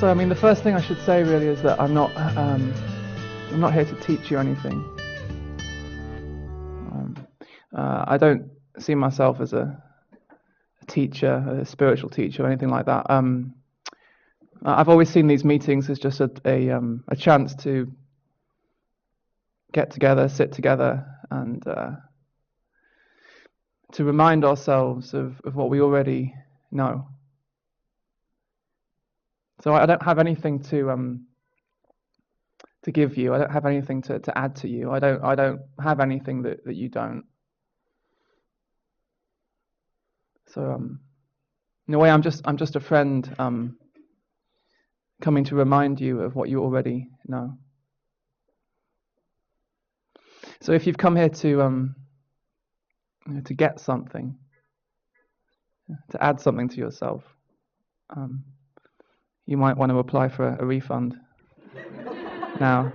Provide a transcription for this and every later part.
So, I mean, the first thing I should say really is that I'm not here to teach you anything. I don't see myself as a teacher, a spiritual teacher, or anything like that. I've always seen these meetings as just a chance to get together, sit together, and to remind ourselves of what we already know. So I don't have anything to give you. I don't have anything to add to you. I don't have anything that you don't. So in a way, I'm just a friend coming to remind you of what you already know. So if you've come here to get something, to add something to yourself, you might want to apply for a refund now.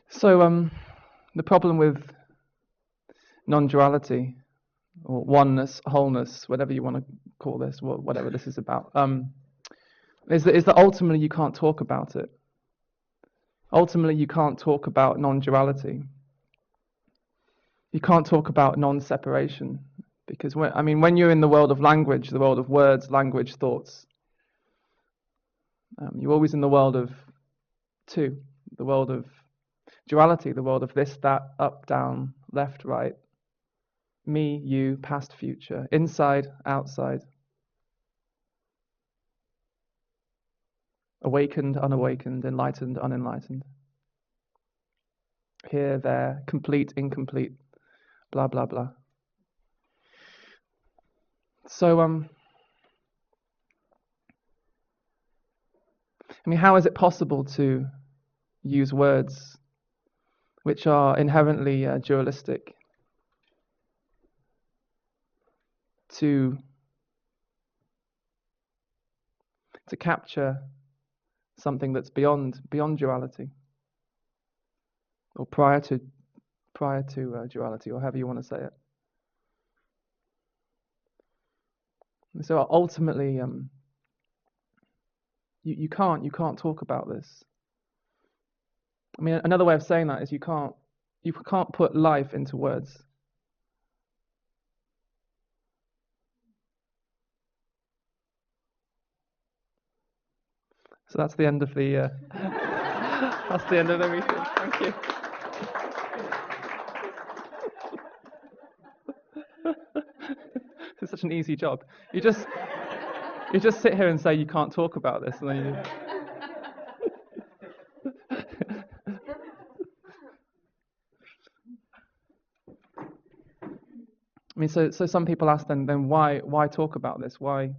So the problem with non-duality, or oneness, wholeness, whatever you want to call this, whatever this is about, is that ultimately you can't talk about it. Ultimately, you can't talk about non-duality. You can't talk about non-separation, because when you're in the world of language, the world of words, language, thoughts, you're always in the world of two, the world of duality, the world of this, that, up, down, left, right, me, you, past, future, inside, outside, awakened, unawakened, enlightened, unenlightened, here, there, complete, incomplete, blah, blah, blah. So, how is it possible to use words which are inherently dualistic to capture something that's beyond duality, or prior to duality, or however you want to say it? So ultimately, you can't talk about this. Another way of saying that is you can't put life into words. So that's the end of the that's the end of the meeting. Thank you. It's such an easy job. You just sit here and say you can't talk about this, and then you. So some people ask then why talk about this? Why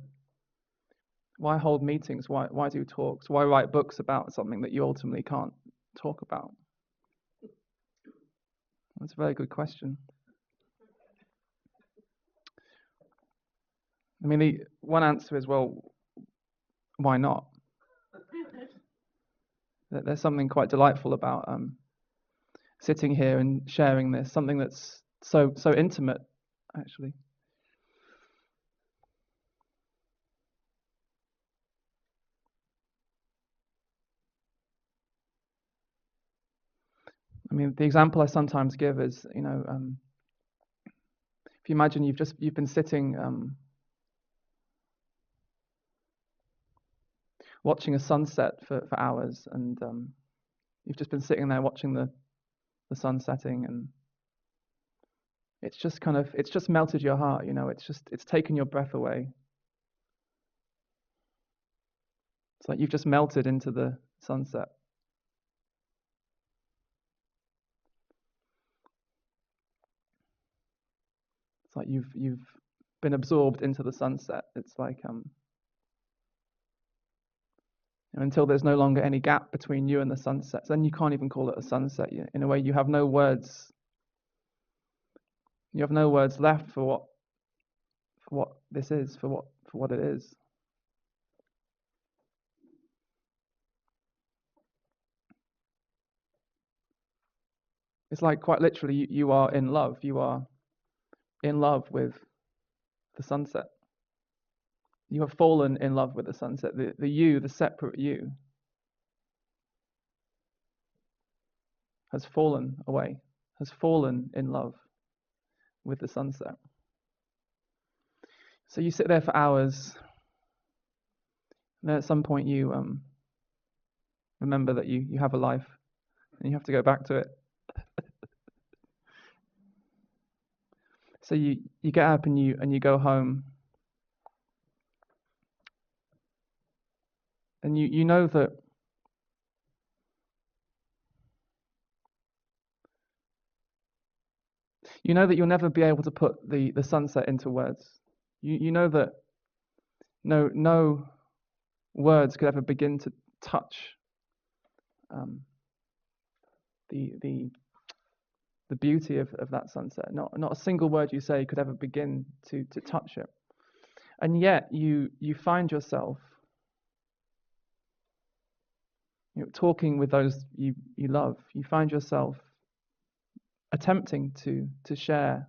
hold meetings? Why do talks? Why write books about something that you ultimately can't talk about? That's a very good question. The one answer is, well, why not? There's something quite delightful about sitting here and sharing this, something that's so intimate, actually. The example I sometimes give is, if you imagine you've been sitting watching a sunset for hours, and you've just been sitting there watching the sun setting, and it's just melted your heart, it's taken your breath away. It's like you've just melted into the sunset. It's like you've been absorbed into the sunset. It's like until there's no longer any gap between you and the sunset, then you can't even call it a sunset. In a way, you have no words. You have no words left for what this is, for what it is. It's like quite literally, you are in love. You are in love with the sunset. You have fallen in love with the sunset. The you, the separate you, has fallen away, has fallen in love with the sunset. So you sit there for hours, and then at some point you remember that you have a life, and you have to go back to it. So you get up and you go home, and you know that you'll never be able to put the sunset into words. You know that no words could ever begin to touch the beauty of that sunset. Not a single word you say could ever begin to touch it. And yet you find yourself talking with those you love. You find yourself attempting to share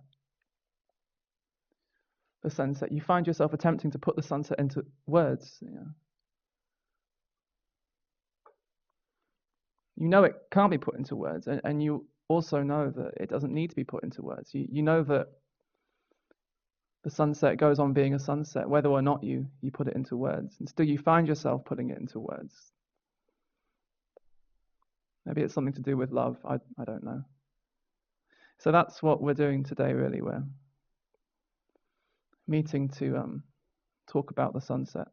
the sunset. You find yourself attempting to put the sunset into words. You know it can't be put into words, and you also know that it doesn't need to be put into words. You know that the sunset goes on being a sunset, whether or not you put it into words. And still you find yourself putting it into words. Maybe it's something to do with love. I don't know. So that's what we're doing today, really. We're meeting to talk about the sunset.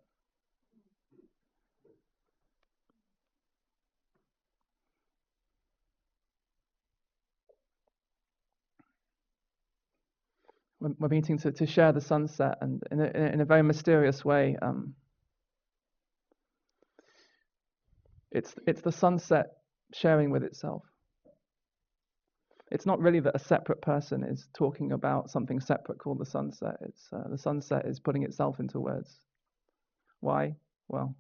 We're meeting to share the sunset, and in a very mysterious way, it's the sunset sharing with itself. It's not really that a separate person is talking about something separate called the sunset. It's the sunset is putting itself into words. Why? Well,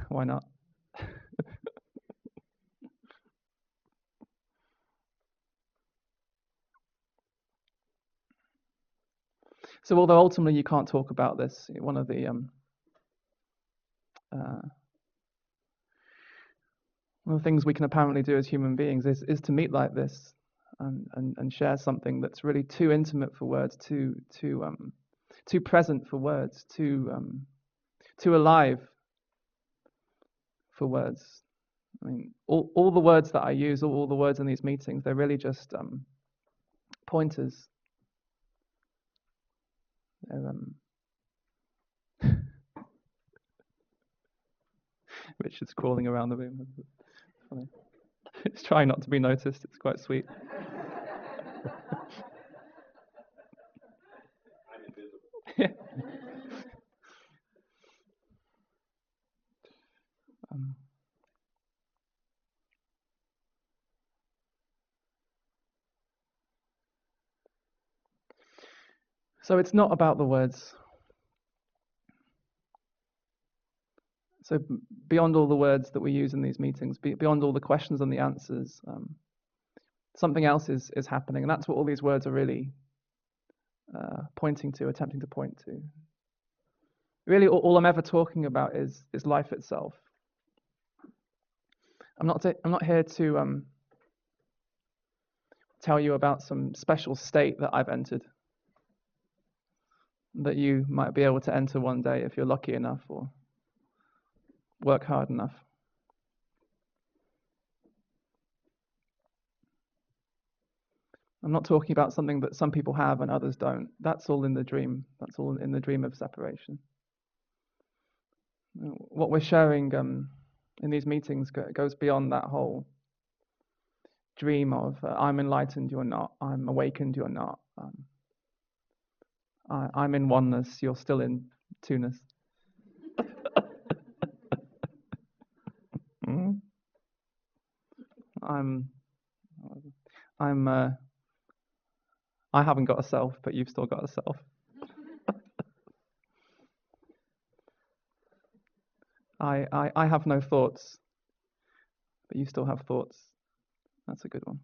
why not? So although ultimately you can't talk about this, one of the things we can apparently do as human beings is to meet like this and share something that's really too intimate for words, too present for words, too alive for words. I mean, all the words that I use, all the words in these meetings, they're really just pointers. Richard's crawling around the room. Funny. It's trying not to be noticed. It's quite sweet. I'm invisible. Yeah. So it's not about the words. So beyond all the words that we use in these meetings, beyond all the questions and the answers, something else is happening, and that's what all these words are really pointing to, attempting to point to. Really, all I'm ever talking about is life itself. I'm not here to tell you about some special state that I've entered, that you might be able to enter one day if you're lucky enough or work hard enough. I'm not talking about something that some people have and others don't. That's all in the dream. That's all in the dream of separation. What we're sharing in these meetings goes beyond that whole dream of I'm enlightened, you're not. I'm awakened, you're not. I'm in oneness, you're still in two-ness. I'm I haven't got a self, but you've still got a self. I have no thoughts, but you still have thoughts. That's a good one.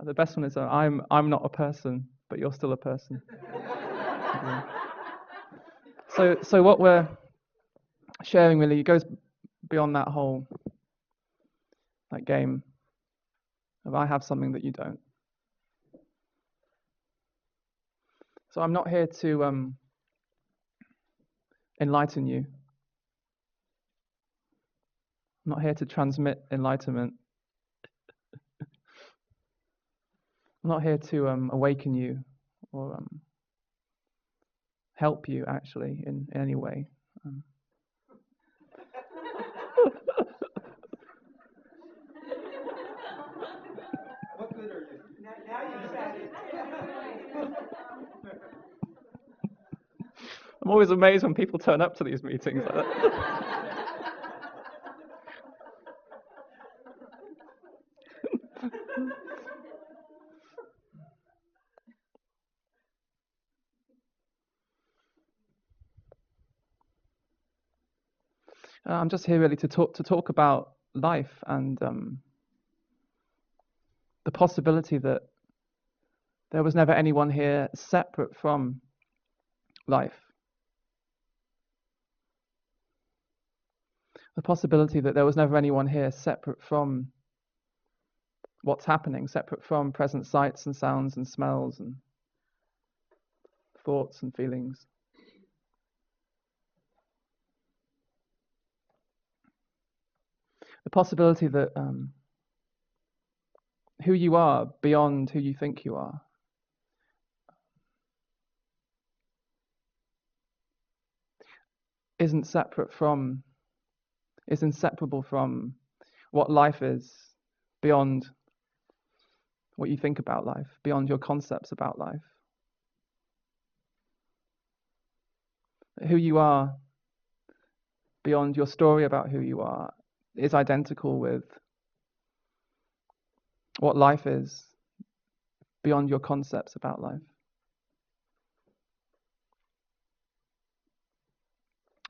The best one is I'm not a person, but you're still a person. So what we're sharing really goes beyond that whole game of I have something that you don't. So I'm not here to enlighten you. I'm not here to transmit enlightenment. I'm not here to awaken you or help you actually in any way. What good are you? Now you said it. I'm always amazed when people turn up to these meetings like that. I'm just here really to talk about life and the possibility that there was never anyone here separate from life. The possibility that there was never anyone here separate from what's happening, separate from present sights and sounds and smells and thoughts and feelings. The possibility that who you are beyond who you think you are is inseparable from what life is beyond what you think about life, beyond your concepts about life. Who you are beyond your story about who you are is identical with what life is beyond your concepts about life.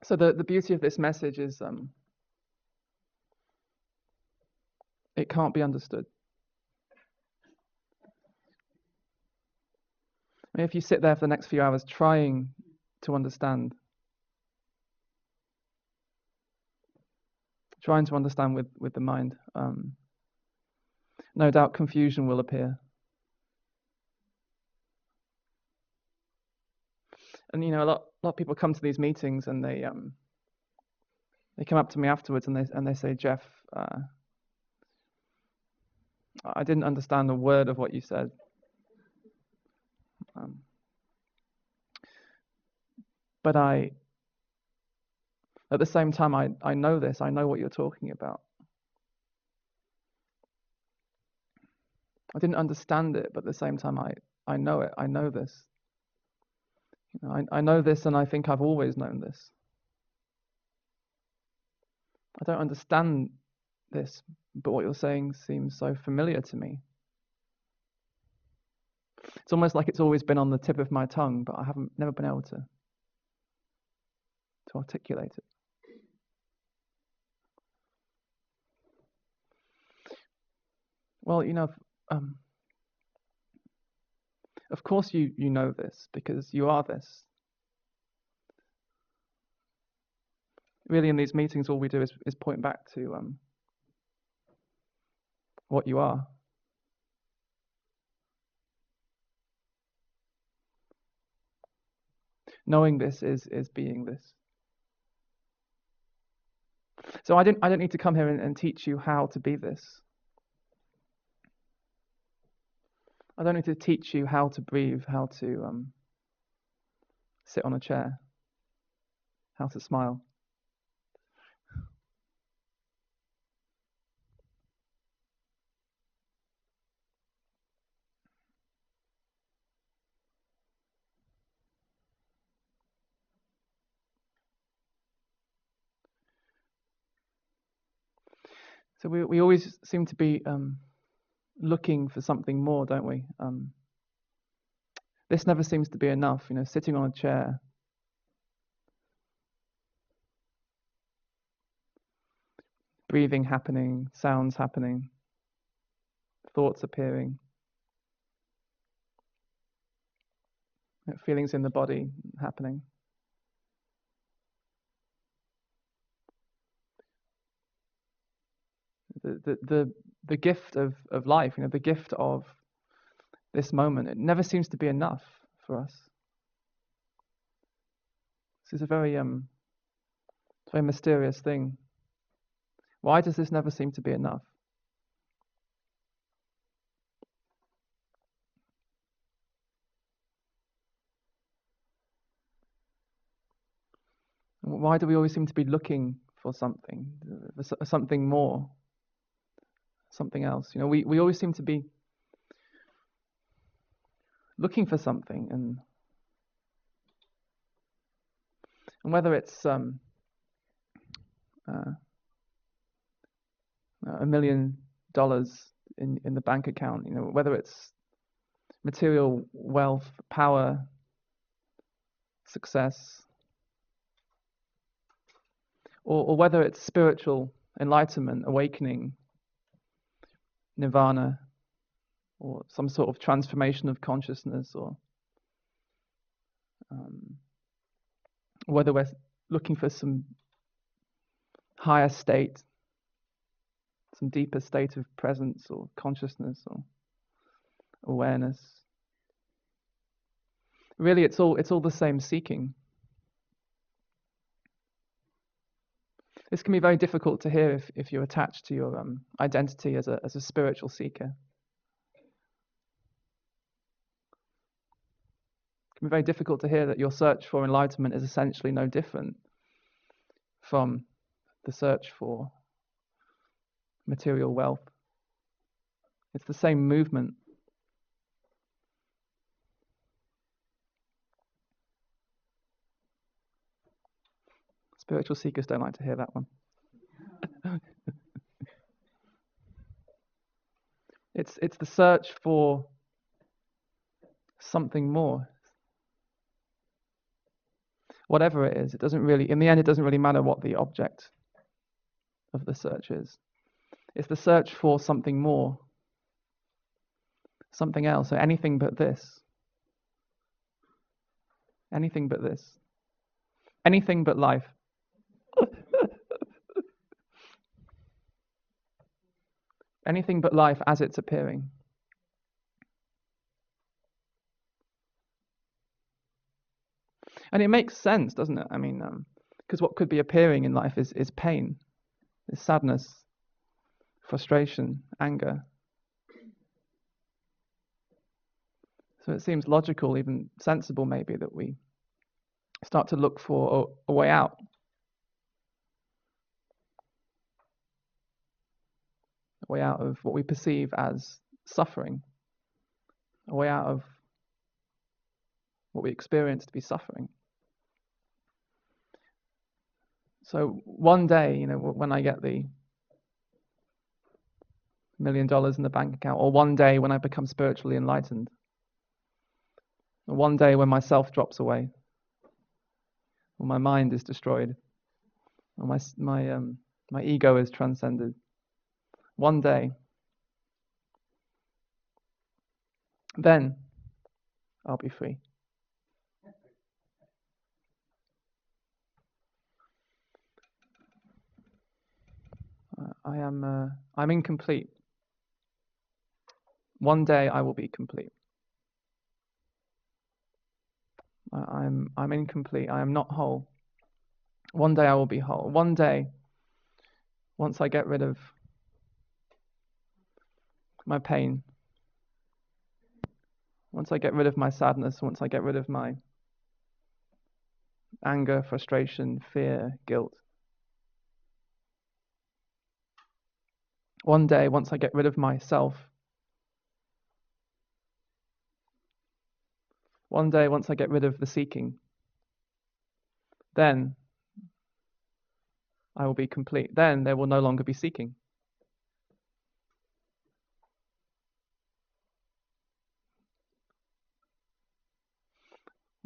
So the beauty of this message is it can't be understood. I mean, if you sit there for the next few hours trying to understand, with the mind, no doubt confusion will appear. And a lot of people come to these meetings and they come up to me afterwards and they say, Jeff, I didn't understand a word of what you said. But at the same time, I know this. I know what you're talking about. I didn't understand it, but at the same time, I know it. I know this. I know this, and I think I've always known this. I don't understand this, but what you're saying seems so familiar to me. It's almost like it's always been on the tip of my tongue, but I haven't never been able to articulate it. Well, of course you know this because you are this. Really, in these meetings, all we do is point back to what you are. Knowing this is being this. So I don't need to come here and teach you how to be this. I don't need to teach you how to breathe, how to sit on a chair, how to smile. So we always seem to be looking for something more, don't we? This never seems to be enough, sitting on a chair. Breathing happening, sounds happening, thoughts appearing, feelings in the body happening. The gift of life, the gift of this moment, it never seems to be enough for us. This is a very mysterious thing. Why does this never seem to be enough? Why do we always seem to be looking for something, something more, something else? We always seem to be looking for something, and whether it's $1 million in the bank account, whether it's material wealth, power, success, or whether it's spiritual enlightenment, awakening, nirvana, or some sort of transformation of consciousness, or whether we're looking for some higher state, some deeper state of presence or consciousness or awareness. Really, it's all the same seeking. This can be very difficult to hear if you're attached to your identity as a spiritual seeker. It can be very difficult to hear that your search for enlightenment is essentially no different from the search for material wealth. It's the same movement. Spiritual seekers don't like to hear that one. It's the search for something more. Whatever it is, in the end, it doesn't really matter what the object of the search is. It's the search for something more, something else, so anything but this. Anything but this. Anything but life. Anything but life as it's appearing. And it makes sense, doesn't it? I mean, because what could be appearing in life is pain, is sadness, frustration, anger. So it seems logical, even sensible maybe, that we start to look for a way out. A way out of what we perceive as suffering. A way out of what we experience to be suffering. So one day, when I get the $1 million in the bank account, or one day when I become spiritually enlightened, or one day when my self drops away, or my mind is destroyed, or my ego is transcended, one day, then I'll be free. I'm incomplete. One day I will be complete. I'm incomplete. I am not whole. One day I will be whole. One day, once I get rid of my pain, once I get rid of my sadness, once I get rid of my anger, frustration, fear, guilt, one day, once I get rid of myself, one day, once I get rid of the seeking, then I will be complete. Then there will no longer be seeking.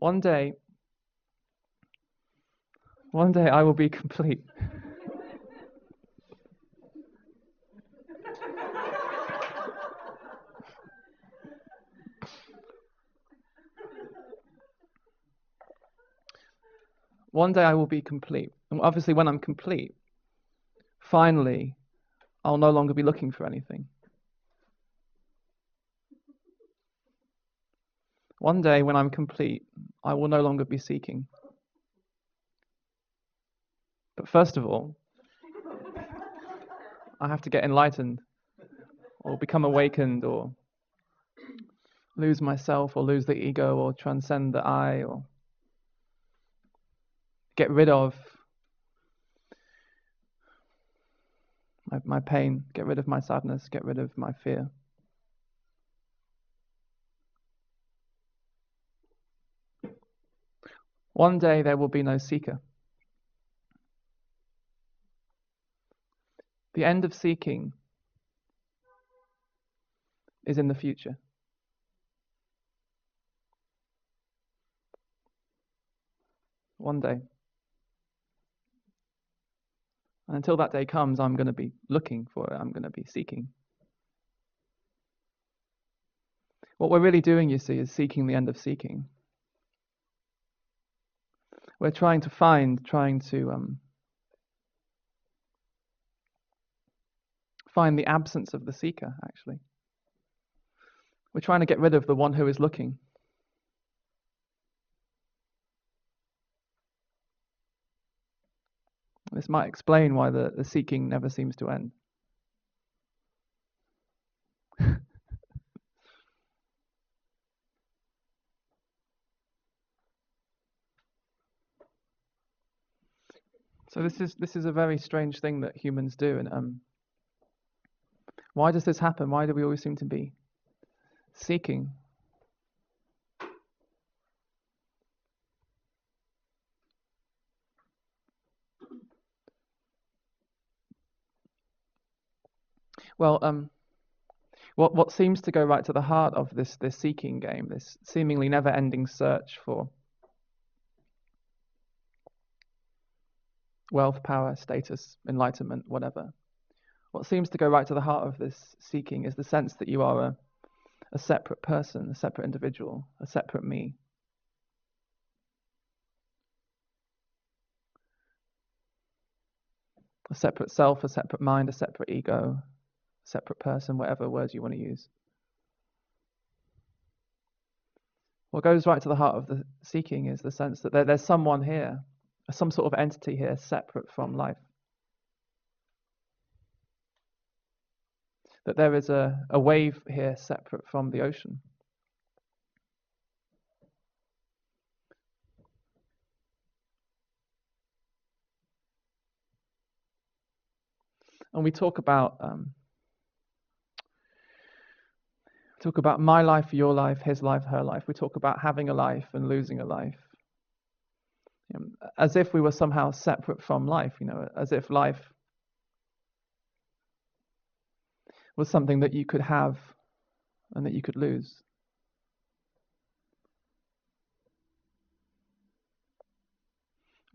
One day I will be complete. One day I will be complete. And obviously when I'm complete, finally, I'll no longer be looking for anything. One day when I'm complete, I will no longer be seeking. But first of all, I have to get enlightened, or become awakened, or lose myself, or lose the ego, or transcend the I, or get rid of my pain, get rid of my sadness, get rid of my fear. One day there will be no seeker. The end of seeking is in the future. One day. And until that day comes, I'm going to be looking for it. I'm going to be seeking. What we're really doing, you see, is seeking the end of seeking. We're trying to find the absence of the seeker, actually. We're trying to get rid of the one who is looking. This might explain why the seeking never seems to end. So this is a very strange thing that humans do, and why does this happen? Why do we always seem to be seeking? Well, what seems to go right to the heart of this seeking game, this seemingly never-ending search for wealth, power, status, enlightenment, whatever. What seems to go right to the heart of this seeking is the sense that you are a separate person, a separate individual, a separate me. A separate self, a separate mind, a separate ego, a separate person, whatever words you want to use. What goes right to the heart of the seeking is the sense that there's someone here, some sort of entity here separate from life. That there is a wave here separate from the ocean. And we talk about my life, your life, his life, her life. We talk about having a life and losing a life, as if we were somehow separate from life. As if life was something that you could have and that you could lose.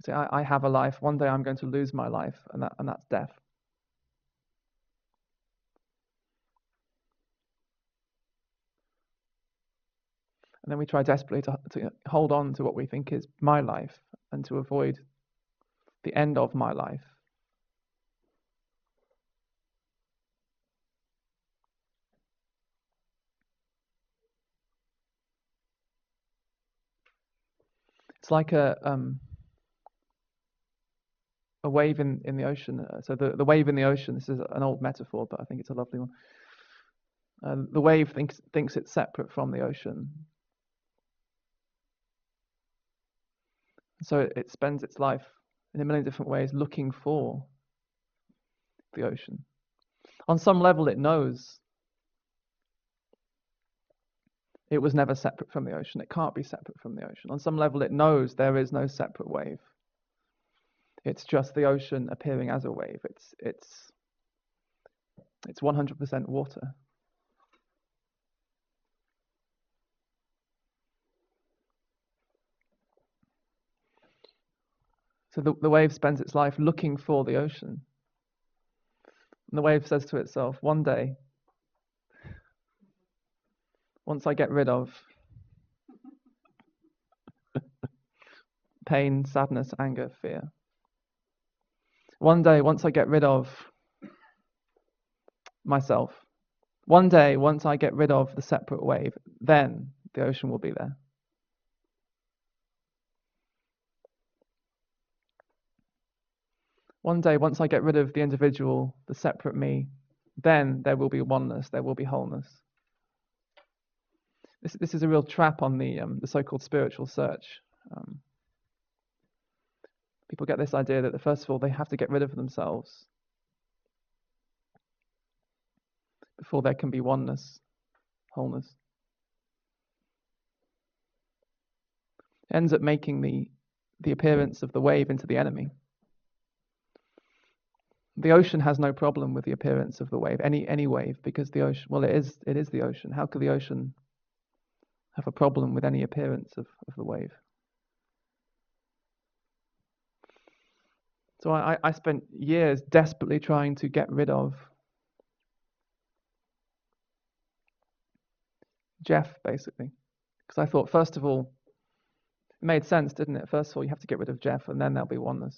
See, I have a life. One day I'm going to lose my life, and that's death. And then we try desperately to hold on to what we think is my life and to avoid the end of my life. It's like a wave in the ocean. So the wave in the ocean, this is an old metaphor, but I think it's a lovely one. The wave thinks it's separate from the ocean. So it spends its life in a million different ways looking for the ocean. On some level it knows it was never separate from the ocean. It can't be separate from the ocean. On some level it knows there is no separate wave. It's just the ocean appearing as a wave. It's 100% water. So the wave spends its life looking for the ocean. And the wave says to itself, one day, once I get rid of pain, sadness, anger, fear, one day, once I get rid of myself, one day, once I get rid of the separate wave, then the ocean will be there. One day, once I get rid of the individual, the separate me, then there will be oneness, there will be wholeness. This is a real trap on the so-called spiritual search. People get this idea that, first of all, they have to get rid of themselves before there can be oneness, wholeness. It ends up making the appearance of the wave into the enemy. The ocean has no problem with the appearance of the wave, any wave, because the ocean, well, it is the ocean. How could the ocean have a problem with any appearance of the wave? So I spent years desperately trying to get rid of Jeff, basically, because I thought, first of all, it made sense, didn't it? First of all, you have to get rid of Jeff, and then there'll be oneness.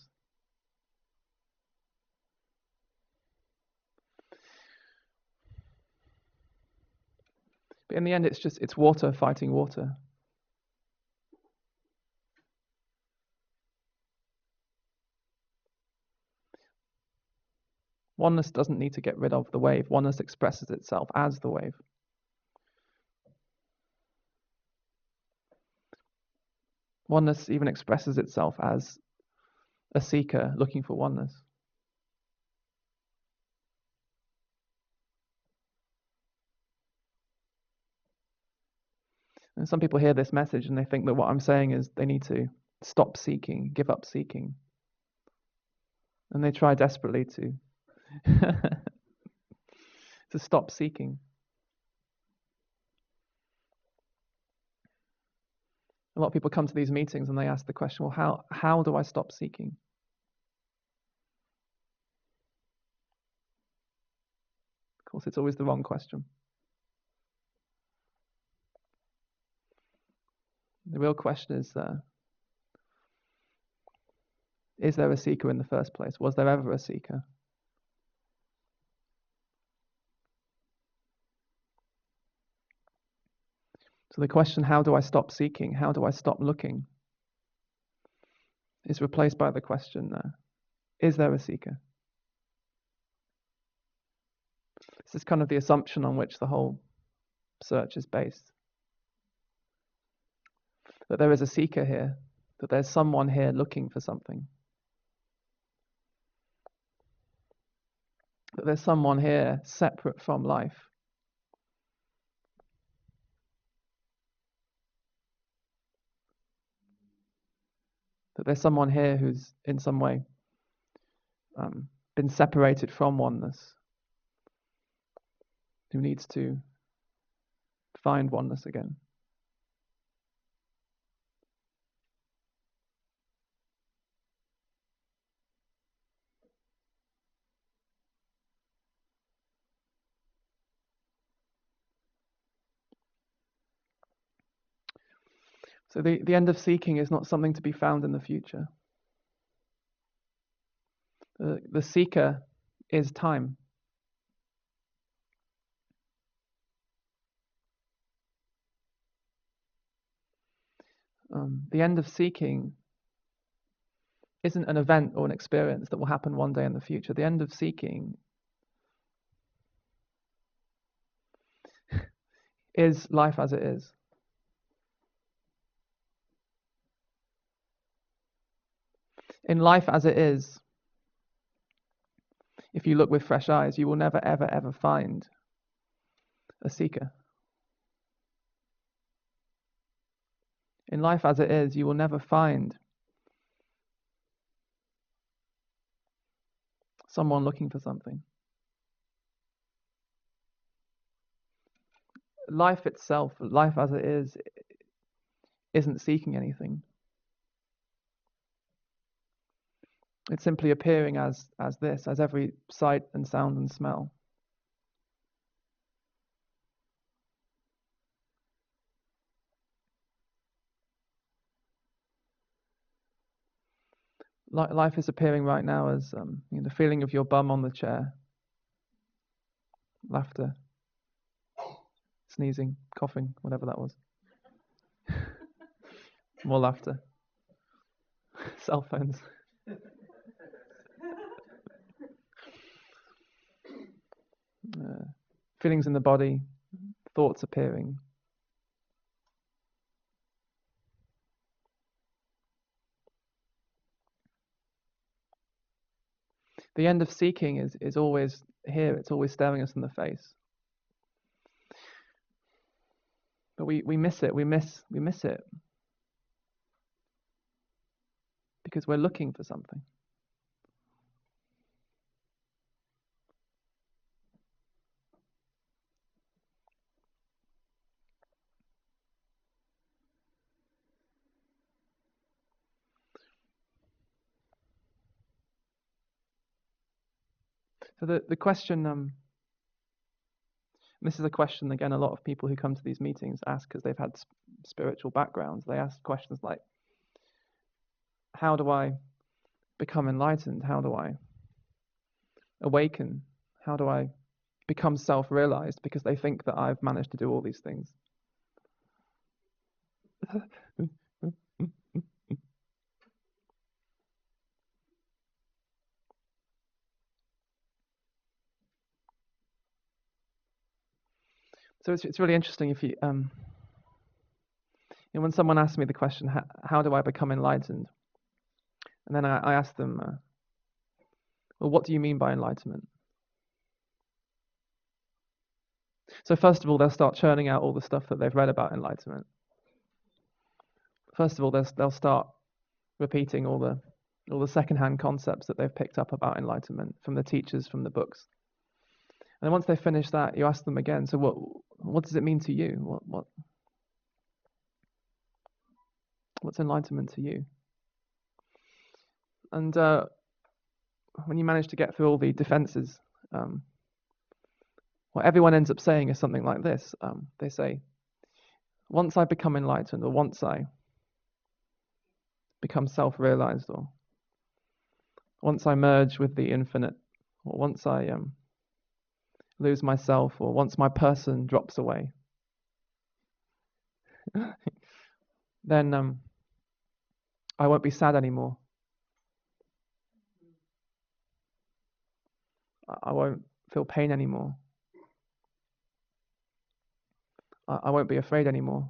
But in the end, it's water fighting water. Oneness doesn't need to get rid of the wave. Oneness expresses itself as the wave. Oneness even expresses itself as a seeker looking for oneness. And some people hear this message and they think that what I'm saying is they need to stop seeking, give up seeking. And they try desperately to to stop seeking. A lot of people come to these meetings and they ask the question, well, how do I stop seeking? Of course, it's always the wrong question. The real question is there a seeker in the first place? Was there ever a seeker? So the question, how do I stop seeking? How do I stop looking? Is replaced by the question, is there a seeker? This is kind of the assumption on which the whole search is based. That there is a seeker here, that there's someone here looking for something. That there's someone here separate from life. That there's someone here who's in some way been separated from oneness, who needs to find oneness again. So the end of seeking is not something to be found in the future. The seeker is time. The end of seeking isn't an event or an experience that will happen one day in the future. The end of seeking is life as it is. In life as it is, if you look with fresh eyes, you will never, ever, ever find a seeker. In life as it is, you will never find someone looking for something. Life itself, life as it is, isn't seeking anything. It's simply appearing as this, as every sight and sound and smell. Life is appearing right now as the feeling of your bum on the chair, laughter, sneezing, coughing, whatever that was. More laughter. Cell phones. Feelings in the body, thoughts appearing. The end of seeking is always here, it's always staring us in the face. But we miss it, we miss it. Because we're looking for something. So the question, this is a question again a lot of people who come to these meetings ask because they've had spiritual backgrounds. They ask questions like, how do I become enlightened? How do I awaken? How do I become self-realized? Because they think that I've managed to do all these things. So it's really interesting if you, when someone asks me the question, how do I become enlightened? And then I ask them, well, what do you mean by enlightenment? So first of all, they'll start churning out all the stuff that they've read about enlightenment. First of all, they'll start repeating all the secondhand concepts that they've picked up about enlightenment from the teachers, from the books. And then once they finish that, you ask them again, so what does it mean to you? What's enlightenment to you? And when you manage to get through all the defenses, what everyone ends up saying is something like this. They say, once I become enlightened, or once I become self-realized, or once I merge with the infinite, or once I lose myself, or once my person drops away, then I won't be sad anymore. I won't feel pain anymore. I won't be afraid anymore.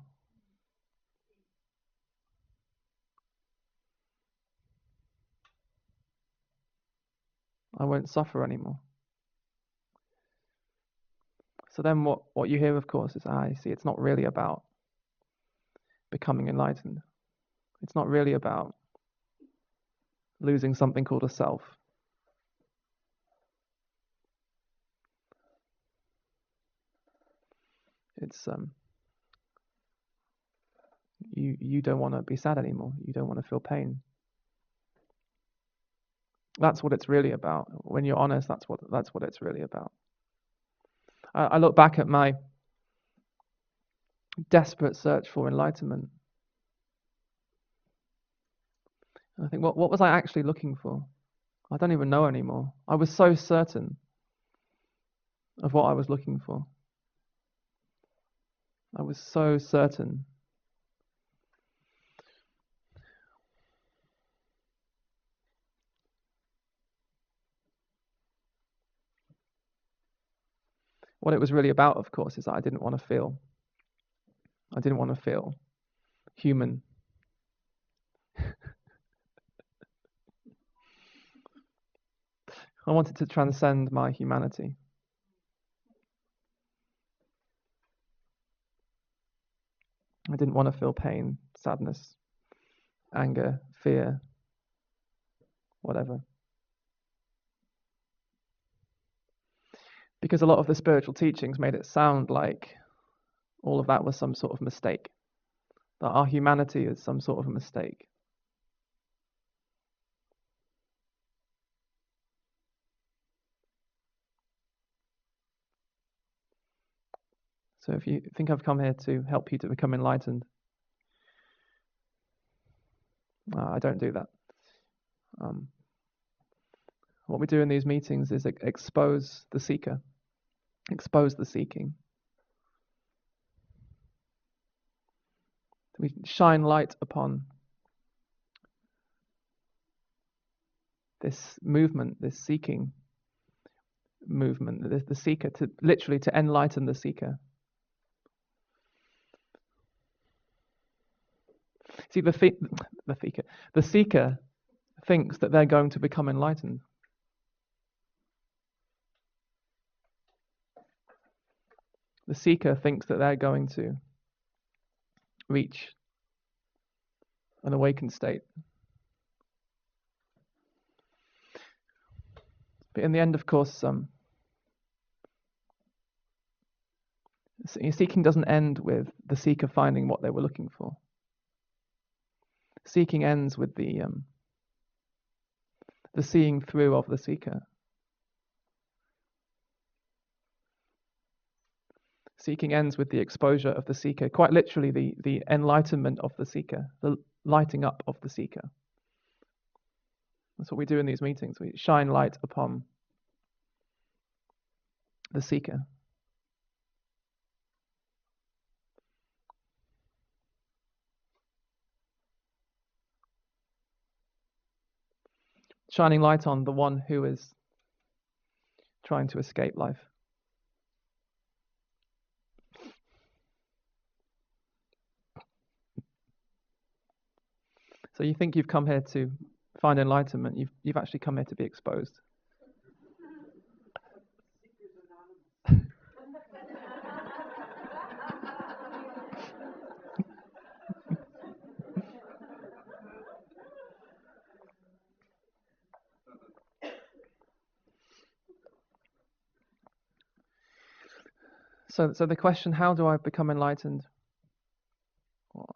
I won't suffer anymore. So then what you hear, of course, is, I see, it's not really about becoming enlightened. It's not really about losing something called a self. It's you don't want to be sad anymore. You don't want to feel pain. That's what it's really about. When you're honest, that's what it's really about. I look back at my desperate search for enlightenment, and I think, what was I actually looking for? I don't even know anymore. I was so certain of what I was looking for. I was so certain. What it was really about, of course, is that I didn't want to feel human. I wanted to transcend my humanity. I didn't want to feel pain, sadness, anger, fear, whatever. Because a lot of the spiritual teachings made it sound like all of that was some sort of mistake, that our humanity is some sort of a mistake. So if you think I've come here to help you to become enlightened, I don't do that. What we do in these meetings is expose the seeker, expose the seeking. We shine light upon this movement, this seeking movement, the seeker, to literally to enlighten the seeker. See, the seeker thinks that they're going to become enlightened. The seeker thinks that they're going to reach an awakened state. But in the end, of course, seeking doesn't end with the seeker finding what they were looking for. Seeking ends with the seeing through of the seeker. Seeking ends with the exposure of the seeker, quite literally the enlightenment of the seeker, the lighting up of the seeker. That's what we do in these meetings. We shine light upon the seeker. Shining light on the one who is trying to escape life. So you think you've come here to find enlightenment, you've actually come here to be exposed. So the question, how do I become enlightened? Or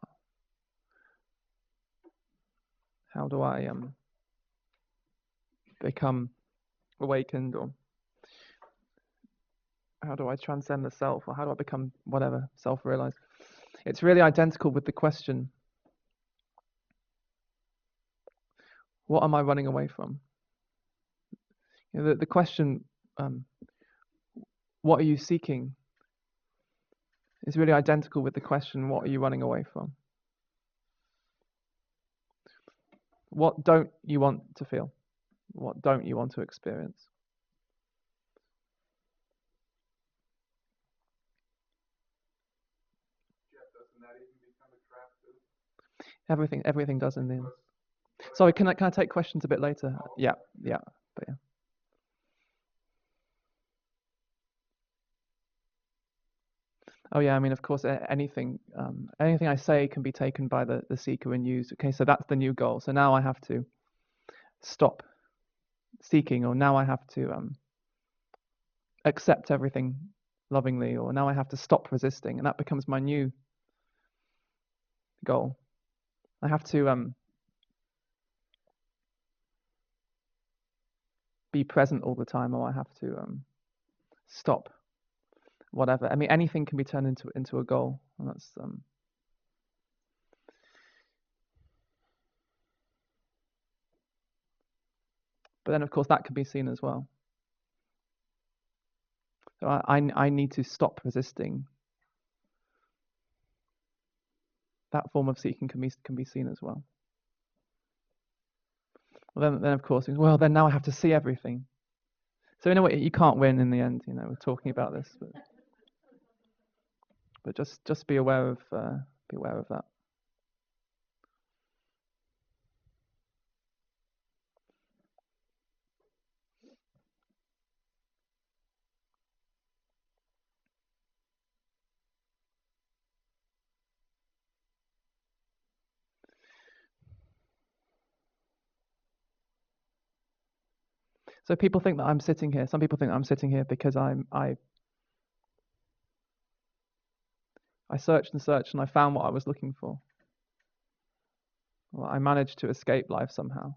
how do I become awakened, or how do I transcend the self, or how do I become whatever, self-realized? It's really identical with the question, what am I running away from? You know, the question, what are you seeking, is really identical with the question, what are you running away from? What don't you want to feel? What don't you want to experience? Jeff, doesn't that even become a trap too? Everything does in the end. Sorry, can I take questions a bit later? Yeah. But yeah. Oh yeah, I mean, of course, anything I say can be taken by the seeker and used. Okay, so that's the new goal. So now I have to stop seeking, or now I have to accept everything lovingly, or now I have to stop resisting, and that becomes my new goal. I have to be present all the time, or I have to stop whatever. I mean, anything can be turned into a goal, and that's but then of course that can be seen as well. So I need to stop resisting. That form of seeking can be seen as well. Well, then of course, well, then now I have to see everything. So in a way, you can't win in the end. You know, we're talking about this, but just be aware of that. So people think that I'm sitting here. Some people think I'm sitting here because I searched and searched and I found what I was looking for. Well, I managed to escape life somehow.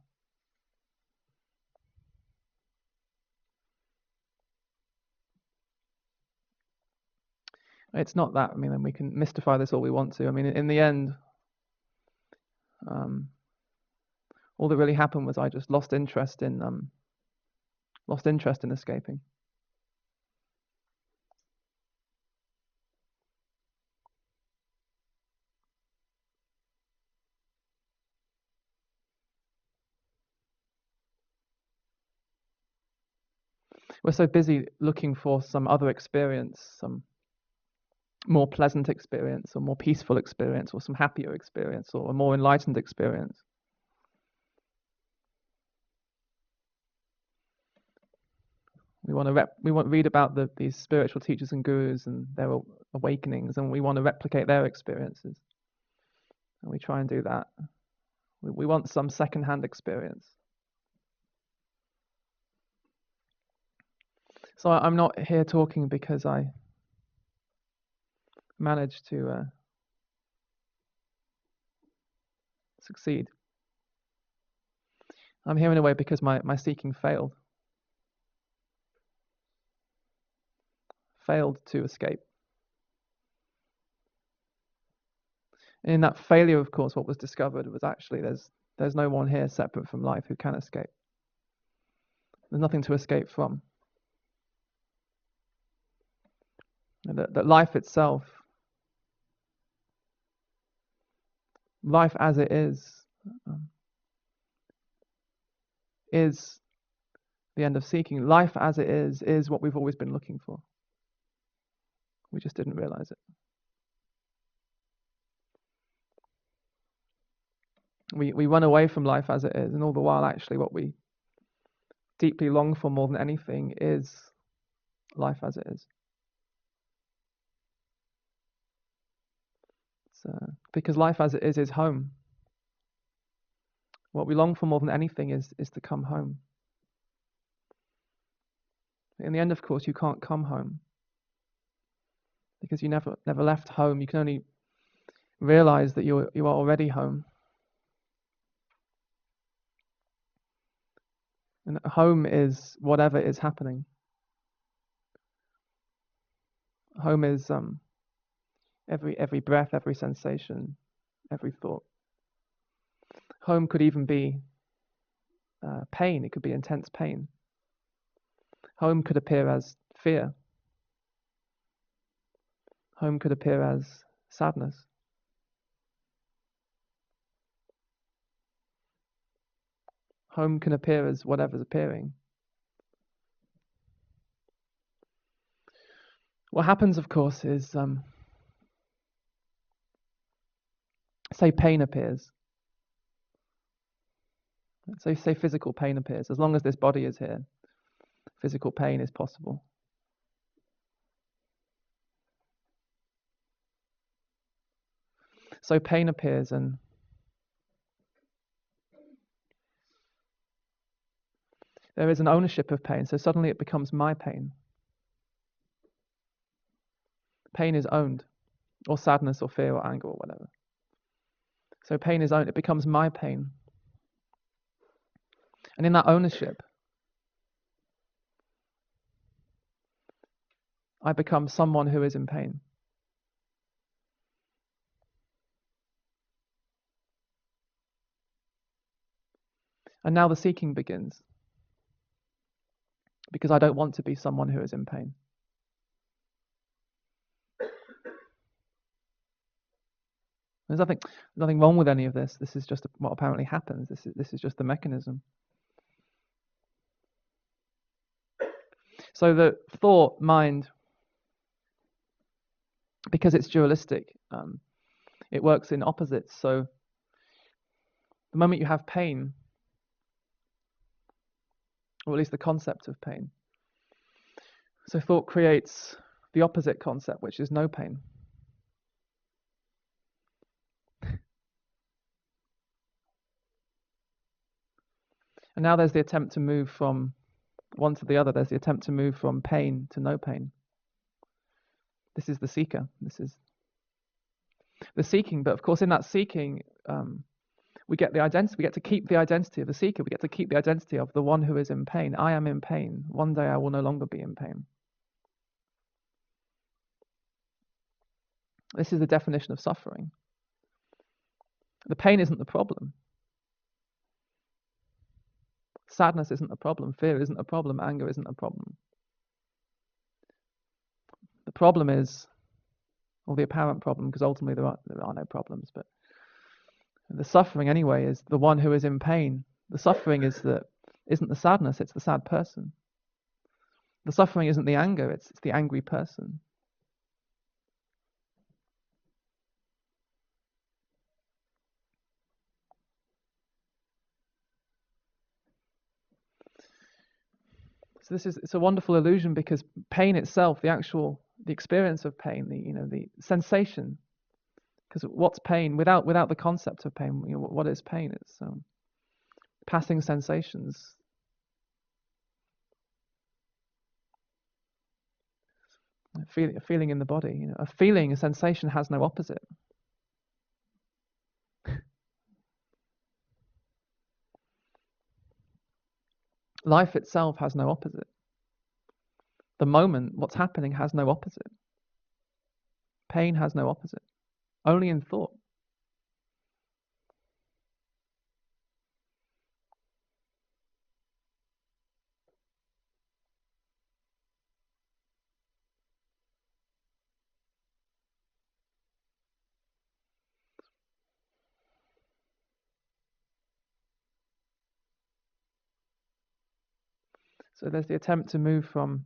It's not that. I mean, and we can mystify this all we want to. I mean, in the end, all that really happened was I just lost interest in escaping. We're so busy looking for some other experience, some more pleasant experience, or more peaceful experience, or some happier experience, or a more enlightened experience. We want to read about these spiritual teachers and gurus and their awakenings, and we want to replicate their experiences. And we try and do that. We want some second-hand experience. So I'm not here talking because I managed to succeed. I'm here in a way because my seeking failed to escape. And in that failure, of course, what was discovered was actually there's no one here separate from life who can escape. There's nothing to escape from. And that life itself, life as it is the end of seeking. Life as it is what we've always been looking for. We just didn't realize it. We run away from life as it is, and all the while, actually, what we deeply long for more than anything is life as it is. Because life as it is home. What we long for more than anything is to come home. In the end, of course, you can't come home because you never left home. You can only realize that you are already home. And home is whatever is happening. Home is every breath, every sensation, every thought. Home could even be pain. It could be intense pain. Home could appear as fear. Home could appear as sadness. Home can appear as whatever's appearing. What happens, of course, is say pain appears. So say physical pain appears. As long as this body is here, physical pain is possible. So pain appears, and there is an ownership of pain. So suddenly it becomes my pain. Pain is owned, or sadness, or fear, or anger, or whatever. So pain is owned. It becomes my pain. And in that ownership, I become someone who is in pain. And now the seeking begins, because I don't want to be someone who is in pain. There's nothing wrong with any of this. This is just what apparently happens. This is just the mechanism. So the thought, mind, because it's dualistic, it works in opposites. So the moment you have pain, or at least the concept of pain, so thought creates the opposite concept, which is no pain. And now there's the attempt to move from one to the other. There's the attempt to move from pain to no pain. This is the seeker. This is the seeking. But of course, in that seeking, we get the identity. We get to keep the identity of the seeker. We get to keep the identity of the one who is in pain. I am in pain. One day I will no longer be in pain. This is the definition of suffering. The pain isn't the problem. Sadness isn't a problem. Fear isn't a problem. Anger isn't a problem. The problem is, or the apparent problem, because ultimately there are no problems, but the suffering anyway is the one who is in pain. The suffering isn't the sadness, it's the sad person. The suffering isn't the anger, it's the angry person. So it's a wonderful illusion, because pain itself, the experience of pain, the sensation, because what's pain without the concept of pain? What is pain? It's passing sensations. A feeling in the body. A sensation has no opposite. Life itself has no opposite. The moment, what's happening, has no opposite. Pain has no opposite. Only in thought. So there's the attempt to move from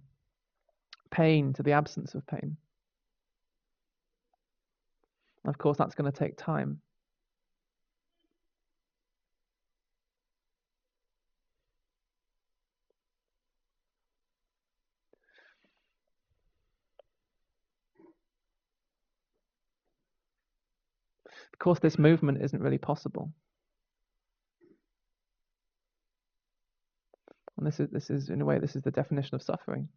pain to the absence of pain. Of course, that's going to take time. Of course, this movement isn't really possible. And this is in a way, this is the definition of suffering.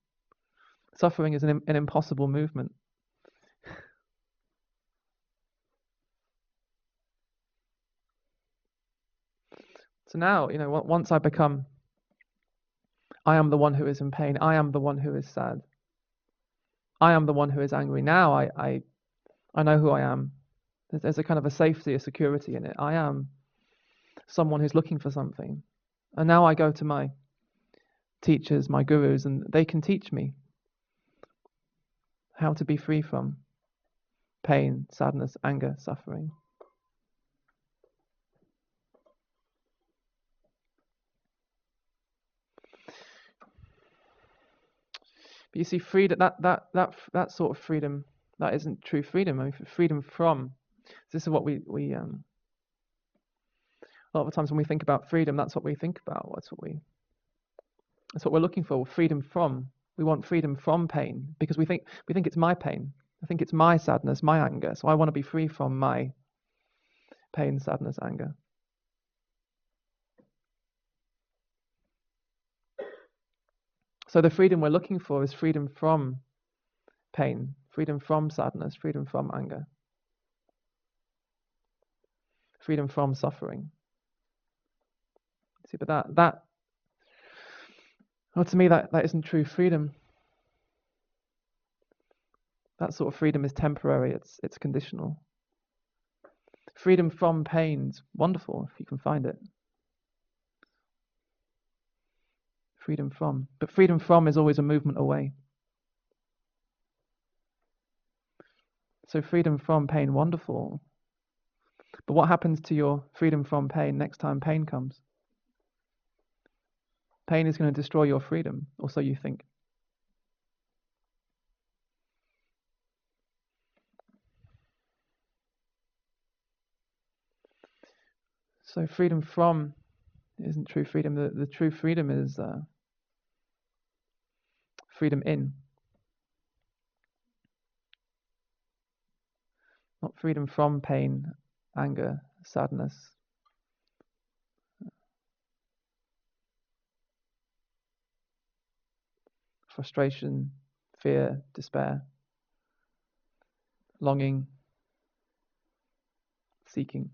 Suffering is an impossible movement. So now, once I become, I am the one who is in pain. I am the one who is sad. I am the one who is angry. Now I know who I am. There's a kind of a safety, a security in it. I am someone who's looking for something. And now I go to my teachers, my gurus, and they can teach me how to be free from pain, sadness, anger, suffering. But you see, freedom, that sort of freedom, that isn't true freedom. I mean, freedom from. This is what we a lot of times when we think about freedom, that's what we think about. That's what we're looking for. Freedom from. We want freedom from pain because we think it's my pain. I think it's my sadness, my anger. So I want to be free from my pain, sadness, anger. So the freedom we're looking for is freedom from pain, freedom from sadness, freedom from anger, freedom from suffering. See, but to me, that isn't true freedom. That sort of freedom is temporary. It's conditional. Freedom from pain's wonderful if you can find it. Freedom from. But freedom from is always a movement away. So freedom from pain, wonderful. But what happens to your freedom from pain next time pain comes? Pain is going to destroy your freedom, or so you think. So freedom from isn't true freedom. The true freedom is freedom in. Not freedom from pain, anger, sadness. Frustration, fear, despair, longing, seeking,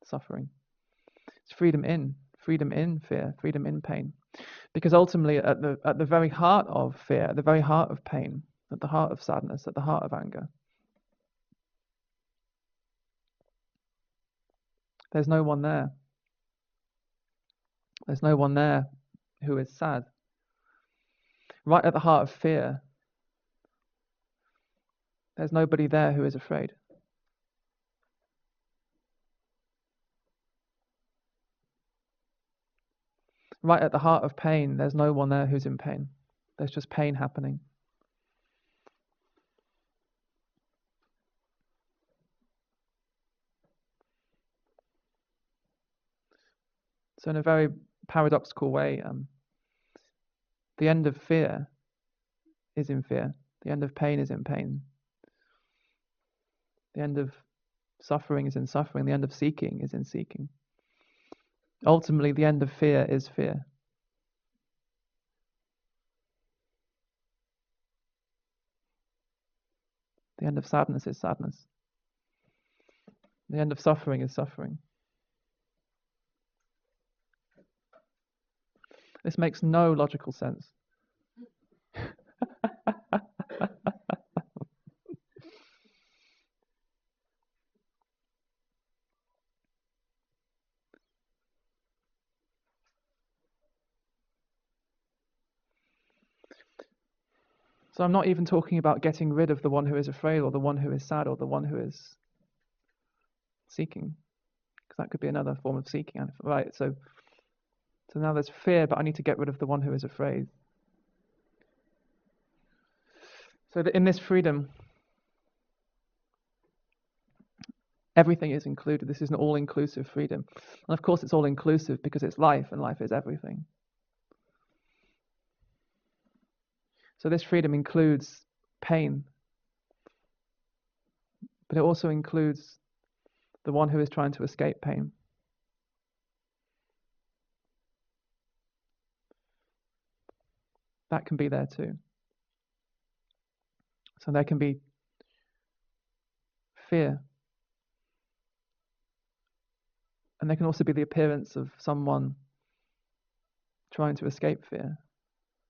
suffering. It's freedom in fear, freedom in pain. Because ultimately at the very heart of fear, at the very heart of pain, at the heart of sadness, at the heart of anger, There's no one there. There's no one there who is sad. Right at the heart of fear, there's nobody there who is afraid. Right at the heart of pain, there's no one there who's in pain. There's just pain happening. So in a very paradoxical way, the end of fear is in fear. The end of pain is in pain. The end of suffering is in suffering. The end of seeking is in seeking. Ultimately, the end of fear is fear. The end of sadness is sadness. The end of suffering is suffering. This makes no logical sense. So I'm not even talking about getting rid of the one who is afraid or the one who is sad or the one who is seeking, because that could be another form of seeking. Right, so now there's fear, but I need to get rid of the one who is afraid. So that in this freedom, everything is included. This is an all-inclusive freedom. And of course it's all-inclusive because it's life, and life is everything. So this freedom includes pain, but it also includes the one who is trying to escape pain. That can be there too. So there can be fear. And there can also be the appearance of someone trying to escape fear.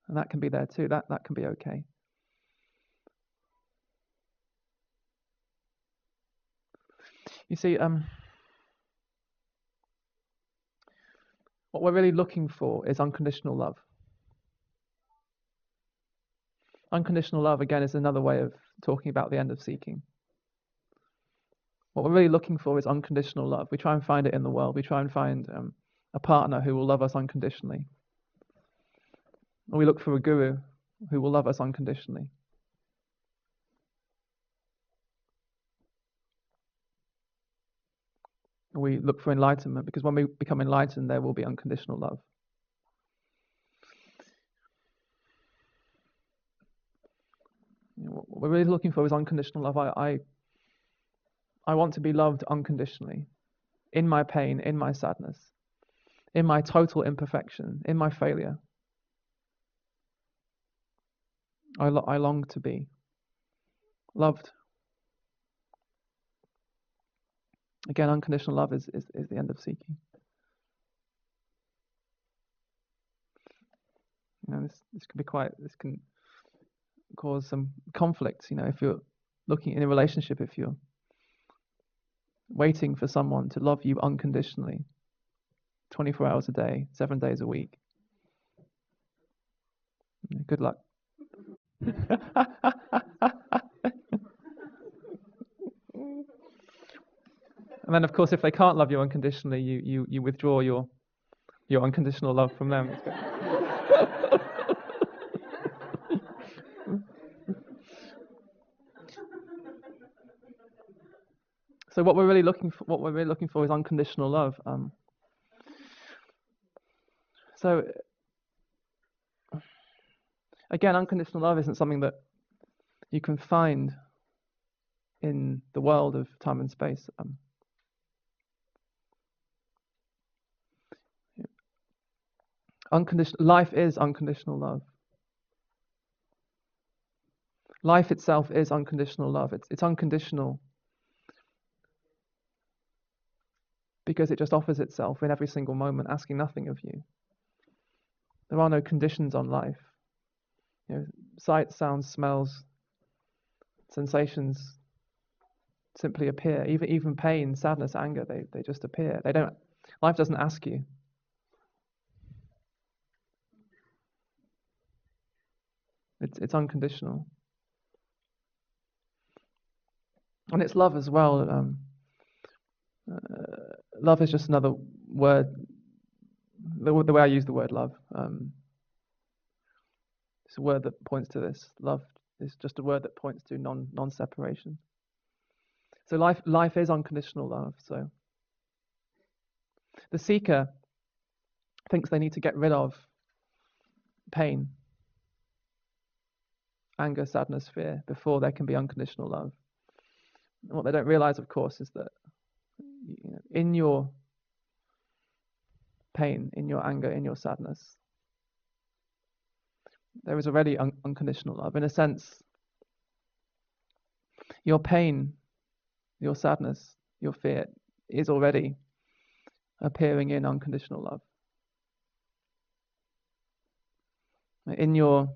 And that can be there too. That can be okay. You see, what we're really looking for is unconditional love. Unconditional love, again, is another way of talking about the end of seeking. What we're really looking for is unconditional love. We try and find it in the world. We try and find a partner who will love us unconditionally. Or we look for a guru who will love us unconditionally. We look for enlightenment, because when we become enlightened, there will be unconditional love. What we're really looking for is unconditional love. I want to be loved unconditionally, in my pain, in my sadness, in my total imperfection, in my failure. I long to be loved. Again, unconditional love is the end of seeking. This can cause some conflict. If you're looking in a relationship, if you're waiting for someone to love you unconditionally, 24 hours a day, 7 days a week, good luck. And then, of course, if they can't love you unconditionally, you withdraw your unconditional love from them. So what we're really looking for is unconditional love. So again, unconditional love isn't something that you can find in the world of time and space. Life is unconditional love. Life itself is unconditional love. It's unconditional because it just offers itself in every single moment, asking nothing of you. There are no conditions on life. Sight, sounds, smells, sensations, simply appear. Even pain, sadness, anger, they just appear. They don't. Life doesn't ask you. It's unconditional. And it's love as well. Love is just another word. The way I use the word love, it's a word that points to this. Love is just a word that points to non-separation. So life is unconditional love. So the seeker thinks they need to get rid of pain, anger, sadness, fear before there can be unconditional love. And what they don't realize, of course, is that in your pain, in your anger, in your sadness, there is already unconditional love. In a sense, your pain, your sadness, your fear is already appearing in unconditional love. In your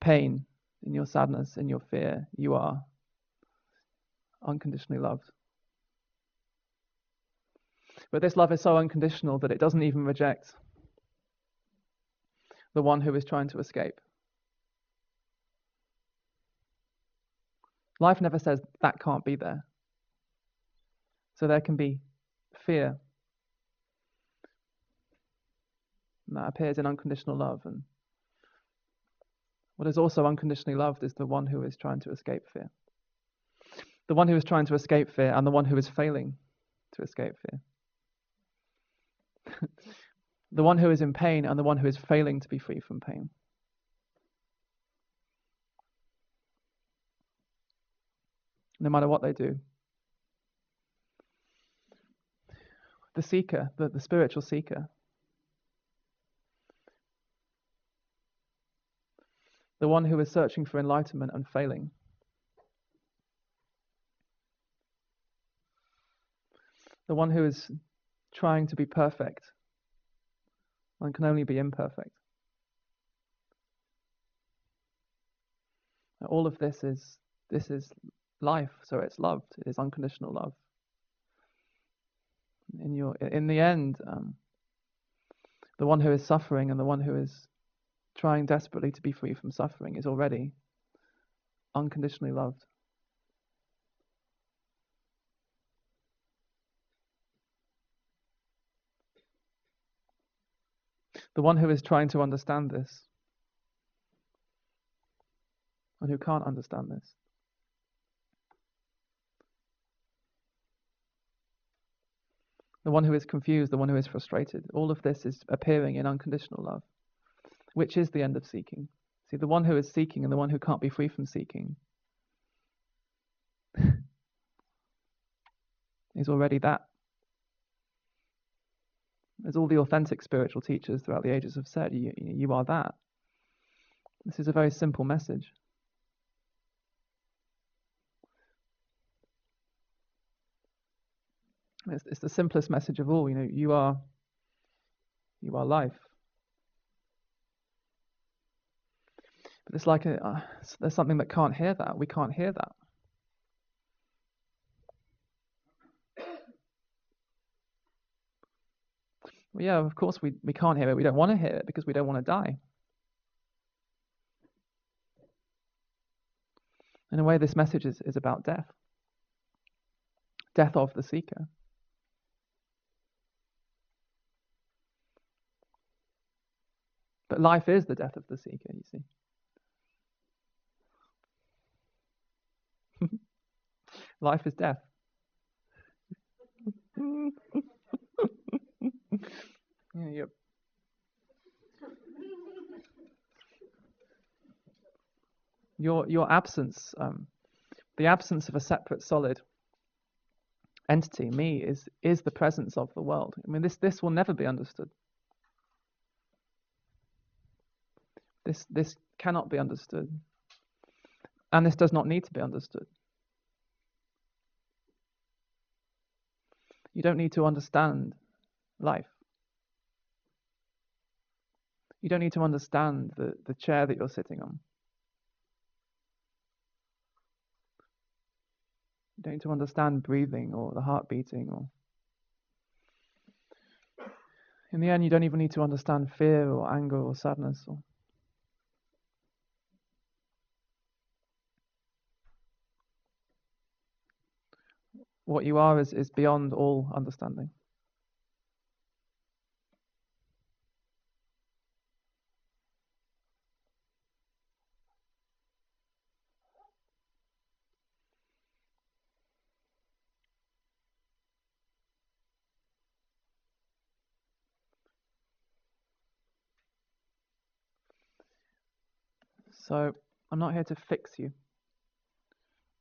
pain, in your sadness, in your fear, you are unconditionally loved. But this love is so unconditional that it doesn't even reject the one who is trying to escape. Life never says that can't be there. So there can be fear, and that appears in unconditional love. And what is also unconditionally loved is the one who is trying to escape fear. The one who is trying to escape fear and the one who is failing to escape fear. The one who is in pain and the one who is failing to be free from pain. No matter what they do. The seeker, the spiritual seeker, the one who is searching for enlightenment and failing, the one who is trying to be perfect and can only be imperfect. All of this is life, so it's loved. It is unconditional love. In the end, the one who is suffering and the one who is trying desperately to be free from suffering is already unconditionally loved. The one who is trying to understand this and who can't understand this, the one who is confused, the one who is frustrated, all of this is appearing in unconditional love, which is the end of seeking. See, the one who is seeking and the one who can't be free from seeking is already that. As all the authentic spiritual teachers throughout the ages have said, you are that. This is a very simple message. It's the simplest message of all. You are life. But it's like there's something that can't hear that. We can't hear that. Well, yeah, of course we can't hear it. We don't want to hear it because we don't want to die. In a way, this message is about death. Death of the seeker. But life is the death of the seeker, you see. Life is death. Yep. Your absence, the absence of a separate solid entity, me, is the presence of the world. I mean, this will never be understood. This cannot be understood, and this does not need to be understood. You don't need to understand life. You don't need to understand the chair that you're sitting on. You don't need to understand breathing or the heart beating, or in the end, you don't even need to understand fear or anger or sadness. Or what you are is beyond all understanding. So I'm not here to fix you.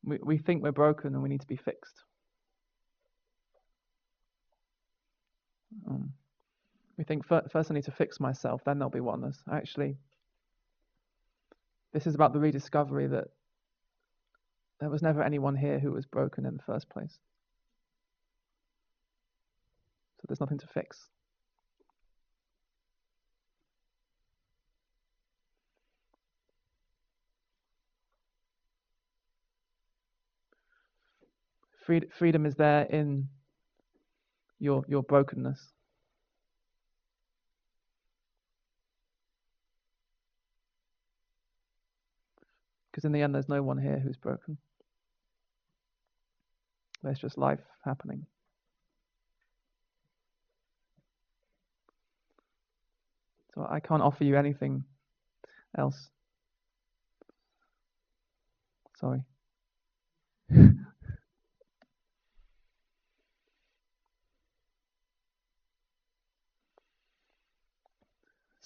We think we're broken and we need to be fixed. We think first I need to fix myself, then there'll be oneness. Actually, this is about the rediscovery that there was never anyone here who was broken in the first place. So there's nothing to fix. Freedom is there in your brokenness. Because in the end, there's no one here who's broken. There's just life happening. So I can't offer you anything else. Sorry.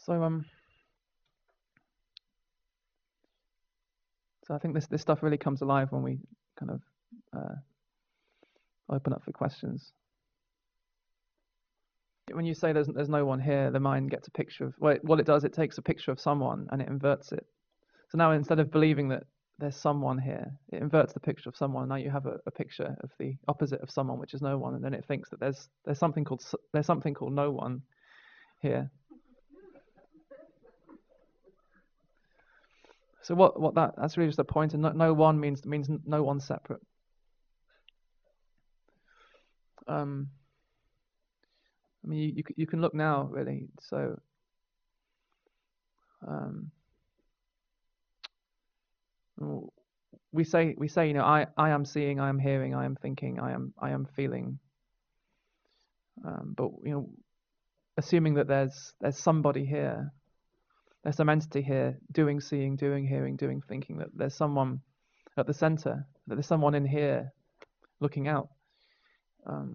So I think this stuff really comes alive when we kind of open up for questions. When you say there's no one here, the mind gets a picture of what it does. It takes a picture of someone and it inverts it. So now instead of believing that there's someone here, it inverts the picture of someone. Now you have a picture of the opposite of someone, which is no one, and then it thinks that there's something called no one here. So that's really just a point, and no one means no one separate. I mean, you can look now, really. So, we say, you know, I am seeing, I am hearing, I am thinking, I am feeling. But you know, assuming that there's somebody here, there's some entity here, doing, seeing, doing, hearing, doing, thinking, that there's someone at the center, that there's someone in here looking out. But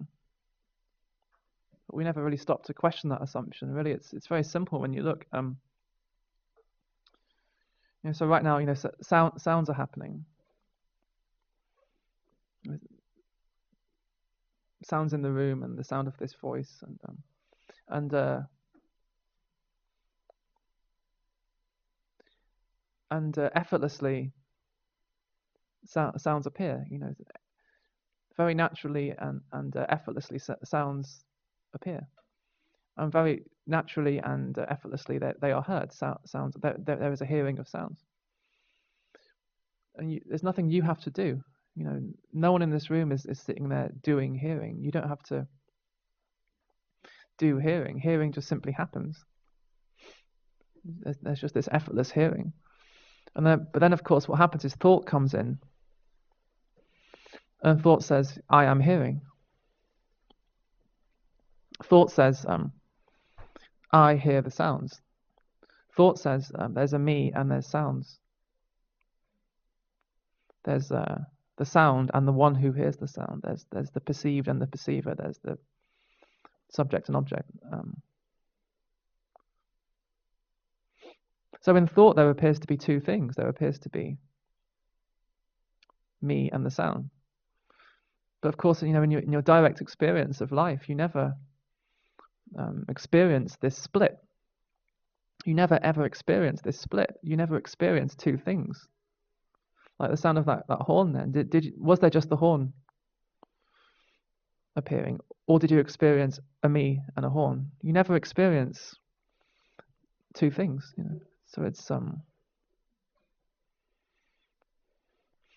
we never really stop to question that assumption. Really, it's very simple when you look. You know, so right now, you know, sounds are happening. Sounds in the room, and the sound of this voice, and effortlessly, sounds appear. You know, very naturally and effortlessly, sounds appear, and very naturally and effortlessly they are heard. Sounds. There is a hearing of sounds, and there's nothing you have to do. You know, no one in this room is sitting there doing hearing. You don't have to do hearing. Hearing just simply happens. There's just this effortless hearing. But then, of course, what happens is thought comes in, and thought says, I am hearing. Thought says, I hear the sounds. Thought says, there's a me and there's sounds. There's the sound and the one who hears the sound. There's the perceived and the perceiver. There's the subject and object. So in thought, there appears to be two things. There appears to be me and the sound. But of course, you know, in your direct experience of life, you never experience this split. You never ever experience this split. You never experience two things. Like the sound of that horn. Then was there just the horn appearing, or did you experience a me and a horn? You never experience two things. You know, so it's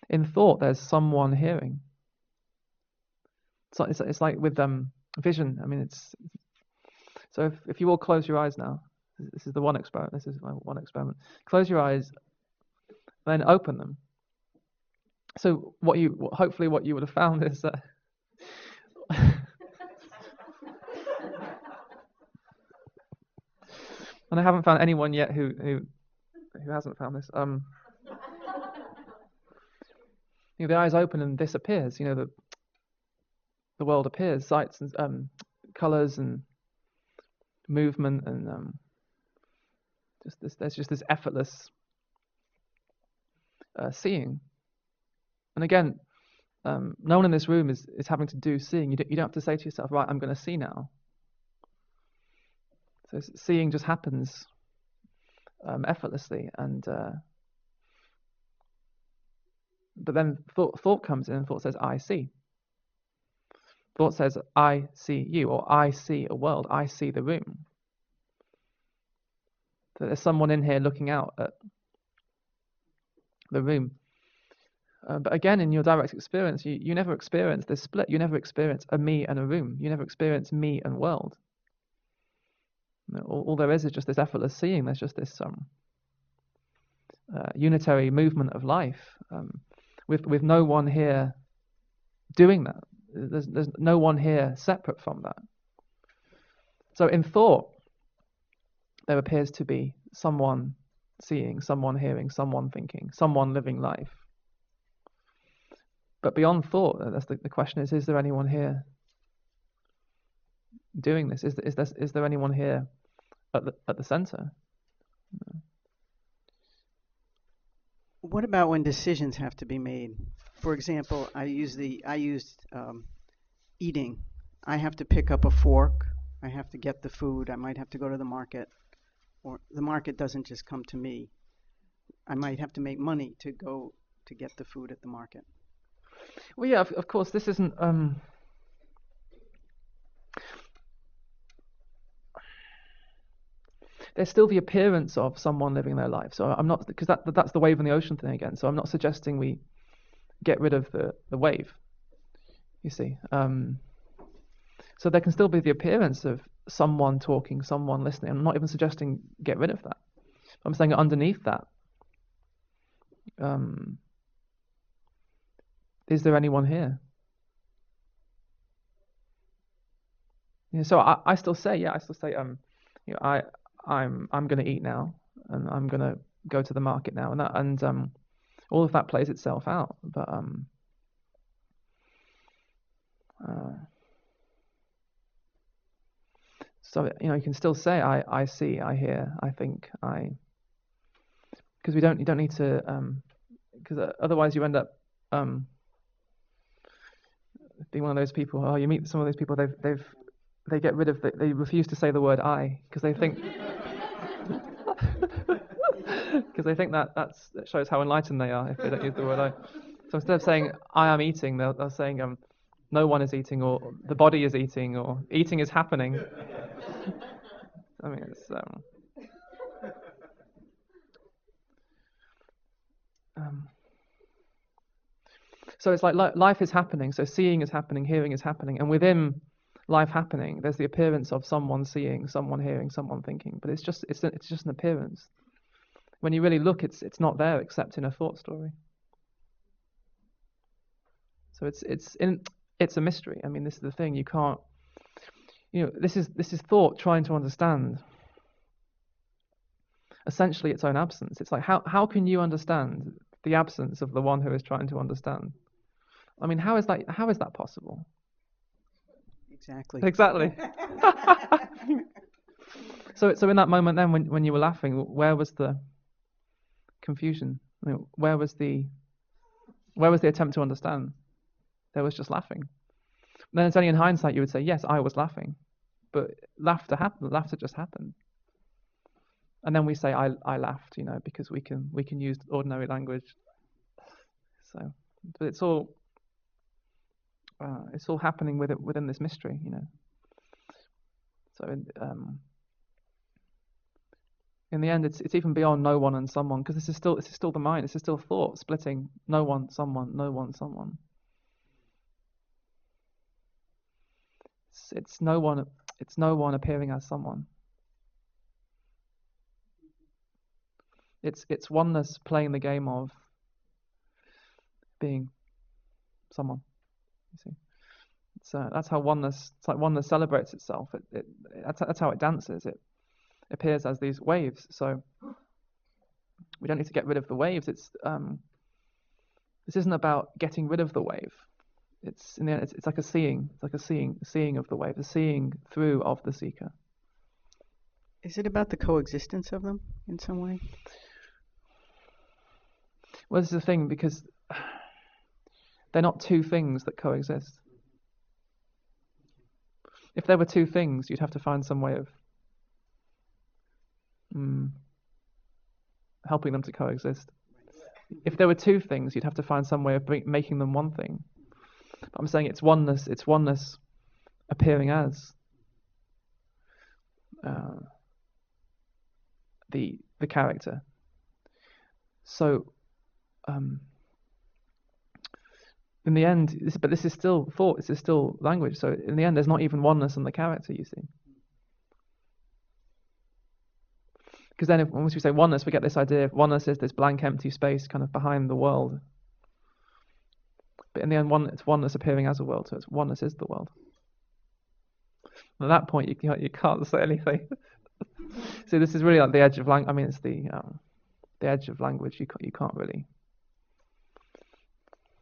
in thought, there's someone hearing. It's like with vision. I mean, so if you all close your eyes now, this is the one experiment. This is my one experiment. Close your eyes, then open them. So hopefully what you would have found is that and I haven't found anyone yet who hasn't found this. The eyes open and this appears. The world appears, sights and colors and movement and there's just this effortless seeing. And again, no one in this room is having to do seeing. You don't have to say to yourself, right, I'm going to see now. So seeing just happens effortlessly, and but then thought comes in, and thought says, I see. Thought says, I see you, or I see a world, I see the room. So there's someone in here looking out at the room. But again, in your direct experience, you never experience this split. You never experience a me and a room. You never experience me and world. All there is just this effortless seeing. There's just this unitary movement of life, with no one here doing that. There's no one here separate from that. So in thought, there appears to be someone seeing, someone hearing, someone thinking, someone living life. But beyond thought, that's the question is there anyone here doing this? Is there anyone here at the center? What about when decisions have to be made? For example, I used eating. I have to pick up a fork. I have to get the food. I might have to go to the market, or the market doesn't just come to me. I might have to make money to go to get the food at the market. Well, yeah, of course, this isn't. There's still the appearance of someone living their life. So I'm not, because that's the wave in the ocean thing again. So I'm not suggesting we get rid of the wave. You see, so there can still be the appearance of someone talking, someone listening. I'm not even suggesting get rid of that. I'm saying underneath that, is there anyone here? So I still say, I'm going to eat now, and I'm going to go to the market now, and all of that plays itself out. But so you can still say I see, I hear, I think, because you don't need to, because otherwise you end up being one of those people. Oh, you meet some of those people. They get rid of they refuse to say the word I because they think that shows how enlightened they are if they don't use the word I. So instead of saying I am eating, they're saying no one is eating, or the body is eating, or eating is happening. I mean, it's so it's like life is happening. So seeing is happening, hearing is happening, and within life happening, there's the appearance of someone seeing, someone hearing, someone thinking. But it's just an appearance. When you really look, it's not there except in a thought story. So it's a mystery. I mean, this is the thing. You can't. This is thought trying to understand essentially its own absence. It's like how can you understand the absence of the one who is trying to understand? I mean, how is that possible? Exactly. So in that moment then, when you were laughing, where was the confusion? I mean, where was the attempt to understand? There was just laughing. Then it's only in hindsight you would say, yes, I was laughing, but laughter happened. Laughter just happened. And then we say, I laughed, because we can use ordinary language. So, but it's all happening within this mystery, So in the end, it's even beyond no one and someone, because this is still the mind. This is still thought splitting no one, someone, no one, someone. It's no one. It's no one appearing as someone. It's oneness playing the game of being someone. You see, that's how oneness. It's like oneness celebrates itself. That's how it dances. It appears as these waves. So we don't need to get rid of the waves. This isn't about getting rid of the wave. It's in the end, it's like a seeing. It's like a seeing of the wave, a seeing through of the seeker. Is it about the coexistence of them in some way? Well, this is the thing, because they're not two things that coexist. If there were two things, you'd have to find some way of helping them to coexist. If there were two things, you'd have to find some way of making them one thing. But I'm saying it's oneness. It's oneness appearing as the character. So in the end, this is still thought. This is still language. So in the end, there's not even oneness in the character. You see. Because then, once we say oneness, we get this idea of oneness is this blank, empty space kind of behind the world. But in the end, it's oneness appearing as a world, so it's oneness is the world. And at that point, you can't say anything. So this is really like the edge of language. I mean, it's the edge of language. You can't really.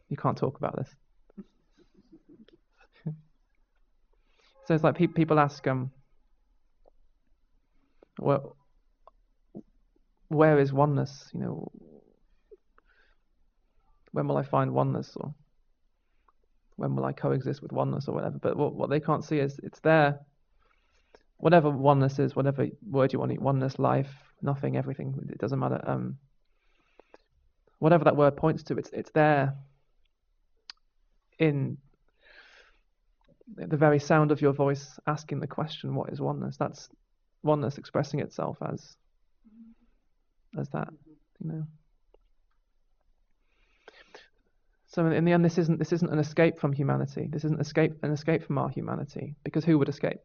You can't talk about this. So it's like people ask, well, where is oneness? You know, when will I find oneness, or when will I coexist with oneness, or whatever? But what they can't see is it's there. Whatever oneness is, whatever word you want to use, oneness, life, nothing, everything, it doesn't matter. Whatever that word points to, it's there in the very sound of your voice asking the question, what is oneness? That's oneness expressing itself as that, you know. So in the end, this isn't an escape from humanity. This isn't an escape from our humanity, because who would escape?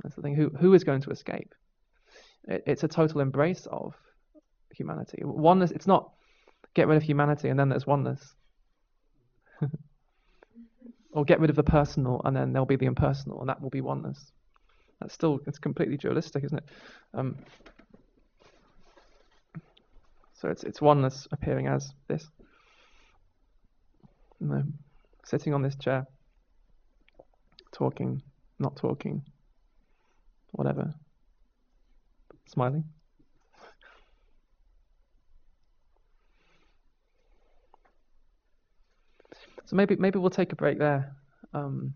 That's the thing. Who is going to escape? It's a total embrace of humanity. Oneness. It's not get rid of humanity and then there's oneness, or get rid of the personal and then there'll be the impersonal and that will be oneness. It's completely dualistic, isn't it? So it's oneness appearing as this. You know, sitting on this chair, talking, not talking, whatever, smiling. So maybe we'll take a break there. So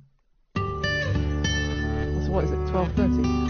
what is it? 12:30.